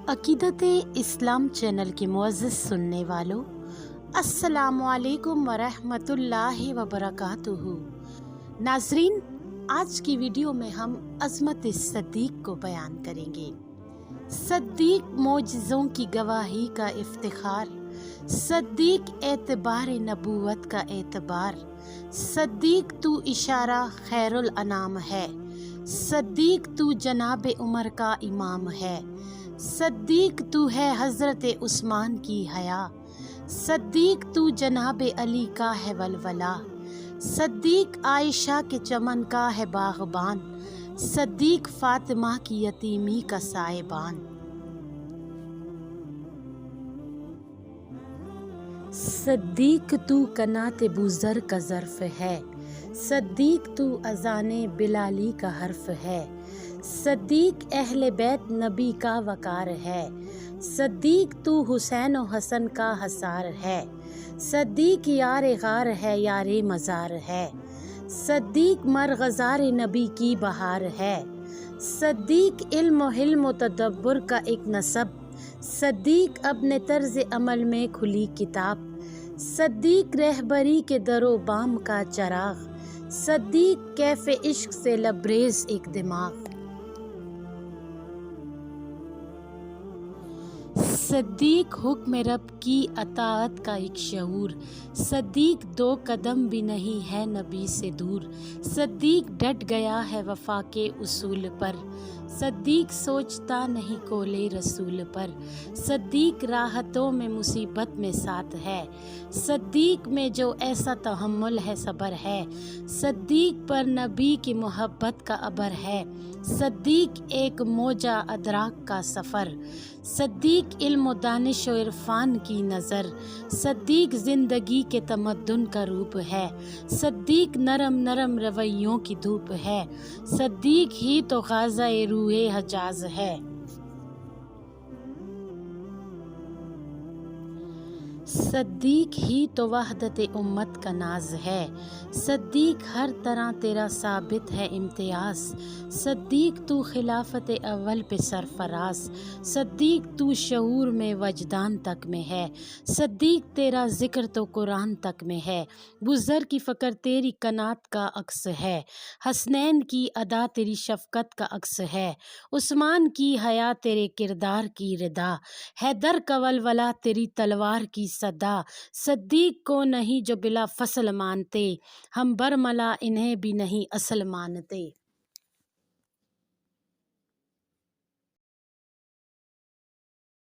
अकीदत इस्लाम चैनल के मुअज़्ज़ज़ सुनने वालों, अस्सलामु अलैकुम वरहमतुल्लाहि वबरकातुहू। नाज़रीन, आज की वीडियो में हम अज़मत सद्दीक़ को बयान करेंगे। सद्दीक़ मोजज़ों की गवाही का इफ्तिखार, सद्दीक़ एतबार नबूवत का एतबार, सद्दीक़ तू इशारा खैरुल अनाम है, सद्दीक़ तू जनाब उमर का इमाम है, सद्दीक़ तू है हज़रत उस्मान की हया, सद्दीक़ तू जनाब अली का है वलवला, सद्दीक़ आयशा के चमन का है बाग़बान, सद्दीक़ फ़ातिमा की यतीमी का साहिबान। सद्दीक़ तू कनात बुज़र का ज़र्फ़ है, सद्दीक़ तू अज़ाने बिलाली का हर्फ़ है, सद्दीक़ अहले बैत नबी का वकार है, सद्दीक़ तू हुसैन व हसन का हसार है, सद्दीक़ यार गार है यार मज़ार है, सद्दीक़ मरग़ज़ार नबी की बहार है, सद्दीक़ इल्म हिल्म तदब्बुर का एक नसब, सद्दीक़ अपने तर्ज़ अमल में खुली किताब, सद्दीक़ रहबरी के दरो बाम का चराग़, सद्दीक़ कैफ़े इश्क से लबरेज़ एक दिमाग। सद्दीक़ हुक्म रब की अताअत का एक शऊर, सद्दीक़ दो कदम भी नहीं है नबी से दूर, सद्दीक़ डट गया है वफ़ा के उसूल पर, सद्दीक़ सोचता नहीं कोले रसूल पर, सद्दीक़ राहतों में मुसीबत में साथ है, सद्दीक़ में जो ऐसा तहम्मुल है सब्र है, सद्दीक़ पर नबी की मोहब्बत का अबर है, सद्दीक़ एक मौजा अदराक का सफ़र, सद्दीक़ इल्म दानिश व इरफ़ान की नज़र, सद्दीक़ ज़िंदगी के तमद्दुन का रूप है, सद्दीक़ नरम नरम रवैयों की धूप है, सद्दीक़ ही तो ग़ाज़ा-ए रूहे हजाज़ है। सद्दीक़ ही तो वहदत उम्मत का नाज है, सद्दीक़ हर तरह तेरा साबित है इम्तियाज़, सद्दीक़ तू खिलाफत अव्वल पे सरफराज, सद्दीक़ तू शऊर में वजदान तक में है, सद्दीक़ तेरा ज़िक्र तो कुरान तक में है, बुज़र की फ़क्र तेरी कनात का अक्स है, हसनैन की अदा तेरी शफ़क़त का अक्स है, उस्मान की हया तेरे किरदार की रिदा, हैदर का वलवला तेरी तलवार की सदा, सद्दीक़ को नहीं जो बिला फ़सल मानते, हम बरमला इन्हें भी नहीं असल मानते।